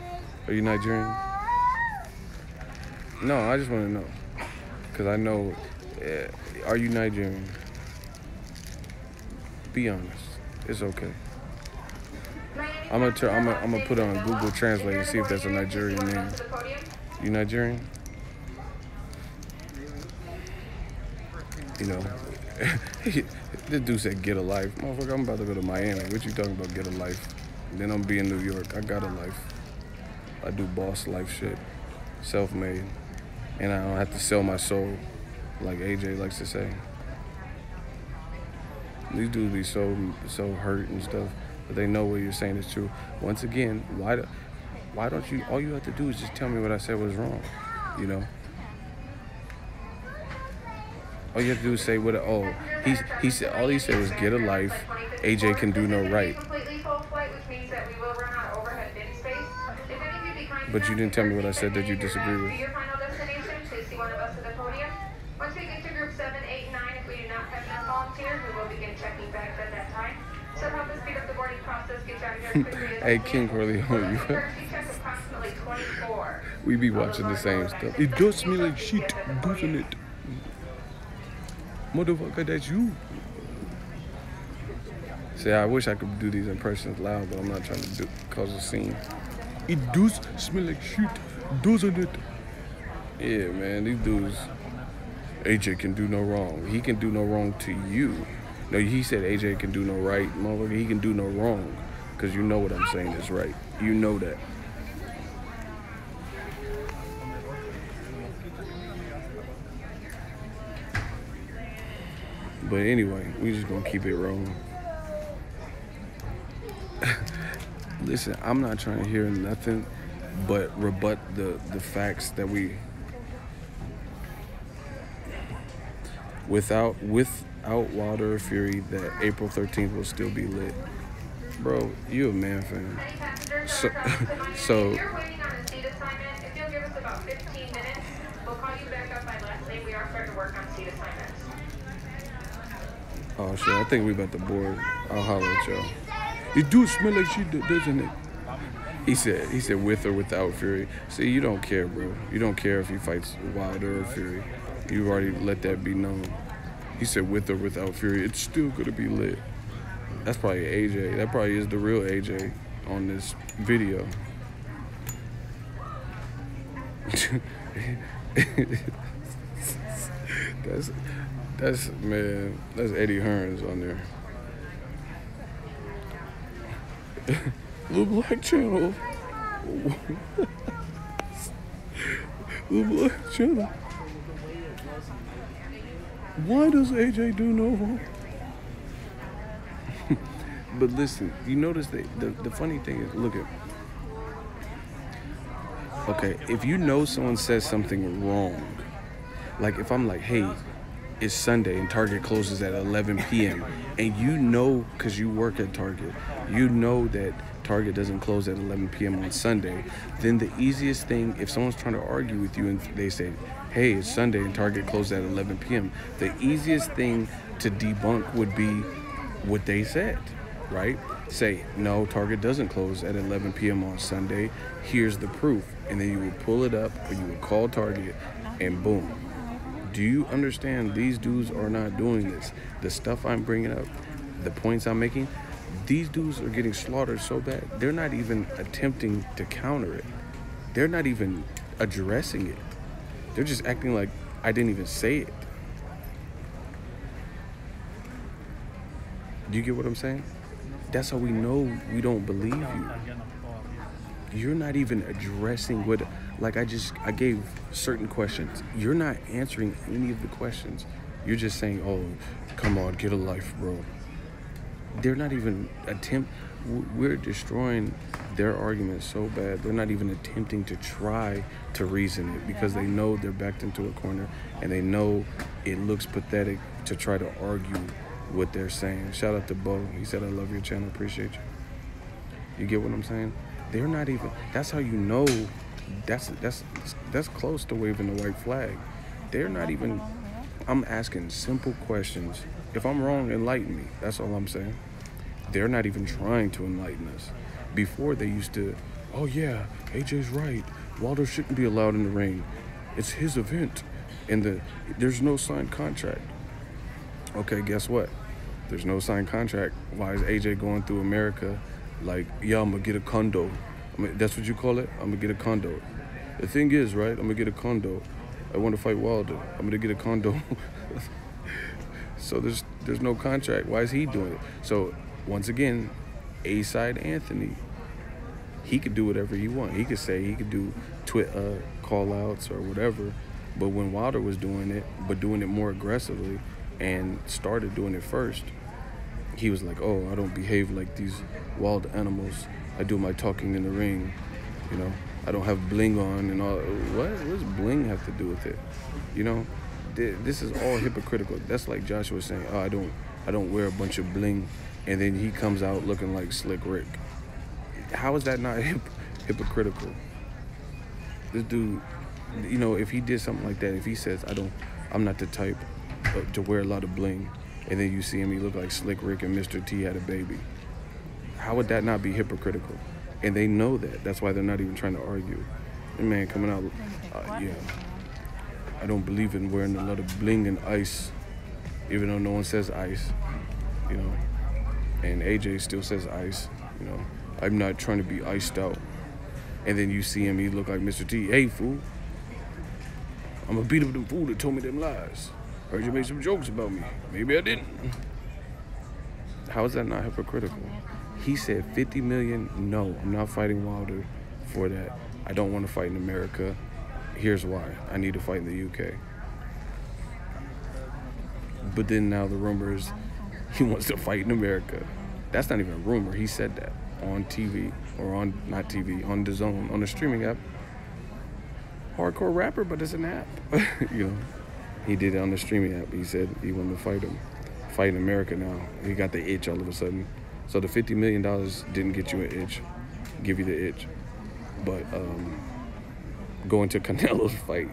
Are you Nigerian? No, I just want to know. Because I know, are you Nigerian? Be honest. It's okay. I'm gonna put it on Google Translate and see if that's a Nigerian name. You Nigerian? This dude said, get a life. Motherfucker, I'm about to go to Miami. What you talking about, get a life? Then I'm be in New York. I got a life. I do boss life shit. Self-made. And I don't have to sell my soul, like AJ likes to say. These dudes be so hurt and stuff, but they know what you're saying is true. Once again, why don't you, all you have to do is just tell me what I said was wrong, you know? All you have to do is say what, he said, all he said was get a life, AJ can do no right. But you didn't tell me what I said that you disagree with. Once we get to group 7, 8, 9, if we do not have enough volunteers, we will begin checking bags at that time. So help us speed up the boarding process, get you out of here as quickly as Hey, King Corleone, approximately 24. we be watching the same stuff. It does smell like shit, doesn't it? Motherfucker, that's you. See, I wish I could do these impressions loud, but I'm not trying to cause a scene. It does smell like shit, doesn't it? Yeah, man, these dudes, AJ can do no wrong. He can do no wrong to you. No, he said AJ can do no right. Motherfucker, he can do no wrong. Because you know what I'm saying is right. You know that. But anyway, we just gonna keep it rolling. Listen, I'm not trying to hear nothing but rebut the facts that we... Without Wilder or Fury, that April 13th will still be lit. Bro, you a man fan. So If you're waiting on a seat assignment, if you'll give us about 15 minutes, we'll call you back up by last name. We are starting to work on seat assignments. oh shit, I think we about to board. I'll holler at y'all. It do smell like shit, doesn't it? He said with or without Fury. See, you don't care, bro. You don't care if he fights Wilder or Fury. You already let that be known. He said with or without Fury, it's still gonna be lit. That's probably AJ. That probably is the real AJ on this video. that's Eddie Hearns on there. The Black Channel. The Black Channel. Why does AJ do no wrong? But listen, you notice that the funny thing is, look at, okay, if you know someone says something wrong, like if I'm like, hey, it's Sunday and Target closes at 11 p.m. and you know, because you work at Target, you know that Target doesn't close at 11 p.m. on Sunday, then the easiest thing, if someone's trying to argue with you and they say, hey, it's Sunday and Target closed at 11 p.m., the easiest thing to debunk would be what they said, right? Say, no, Target doesn't close at 11 p.m. on Sunday. Here's the proof. And then you would pull it up or you would call Target and boom. Do you understand? These dudes are not doing this. The stuff I'm bringing up, the points I'm making, these dudes are getting slaughtered so bad. They're not even attempting to counter it. They're not even addressing it. They're just acting like I didn't even say it. Do you get what I'm saying? That's how we know we don't believe you. You're not even addressing what, like I gave certain questions. You're not answering any of the questions. You're just saying, oh, come on, get a life, bro. They're not even we're destroying their argument so bad. They're not even attempting to try to reason it because they know they're backed into a corner and they know it looks pathetic to try to argue what they're saying. Shout out to Bo. He said, I love your channel. Appreciate you. You get what I'm saying? They're not even, that's how you know that's close to waving the white flag. They're not even, I'm asking simple questions. If I'm wrong, enlighten me. That's all I'm saying. They're not even trying to enlighten us. Before they used to, oh yeah, AJ's right. Wilder shouldn't be allowed in the ring. It's his event. And there's no signed contract. Okay, guess what? There's no signed contract. Why is AJ going through America like, yeah, I'm gonna get a condo? That's what you call it? I'm gonna get a condo. The thing is, right, I'm gonna get a condo. I want to fight Wilder. I'm gonna get a condo. So there's no contract. Why is he doing it? So once again, A-side Anthony, he could do whatever he wants. He could say, he could do call-outs or whatever. But when Wilder was doing it, but doing it more aggressively and started doing it first, he was like, oh, I don't behave like these wild animals. I do my talking in the ring, you know. I don't have bling on and all. What does bling have to do with it? You know, this is all hypocritical. That's like Joshua saying, oh, I don't wear a bunch of bling, and then he comes out looking like Slick Rick. How is that not hypocritical? This dude, you know, if he did something like that, if he says, I'm not the type to wear a lot of bling, and then you see him, he look like Slick Rick and Mr. T had a baby. How would that not be hypocritical? And they know that. That's why they're not even trying to argue. And man, coming out, yeah. I don't believe in wearing a lot of bling and ice, even though no one says ice, you know. And AJ still says ice, you know. I'm not trying to be iced out. And then you see him, he look like Mr. T. Hey, fool. I'm gonna beat up them fool that told me them lies. Heard you make some jokes about me. Maybe I didn't. How is that not hypocritical? He said 50 million, no, I'm not fighting Wilder for that. I don't want to fight in America. Here's why. I need to fight in the UK. But then now the rumor is he wants to fight in America. That's not even a rumor. He said that on TV, or on, not TV, on Dazn, on the streaming app. Hardcore rapper, but it's an app. You know, he did it on the streaming app. He said he wanted to fight in America now. He got the itch all of a sudden. So the $50 million didn't get you an itch, give you the itch. But going to Canelo's fight,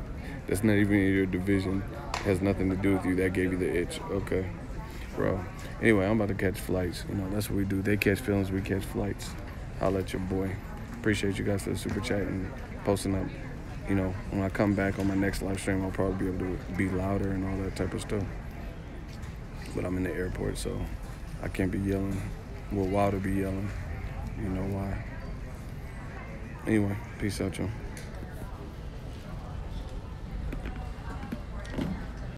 that's not even in your division, has nothing to do with you, that gave you the itch. Okay, bro. Anyway, I'm about to catch flights. You know, that's what we do. They catch films, we catch flights. I'll let your boy. Appreciate you guys for the super chat and posting up. You know, when I come back on my next live stream, I'll probably be able to be louder and all that type of stuff. But I'm in the airport, so I can't be yelling. Will Wilder be yelling? You know why. Anyway, peace out, y'all.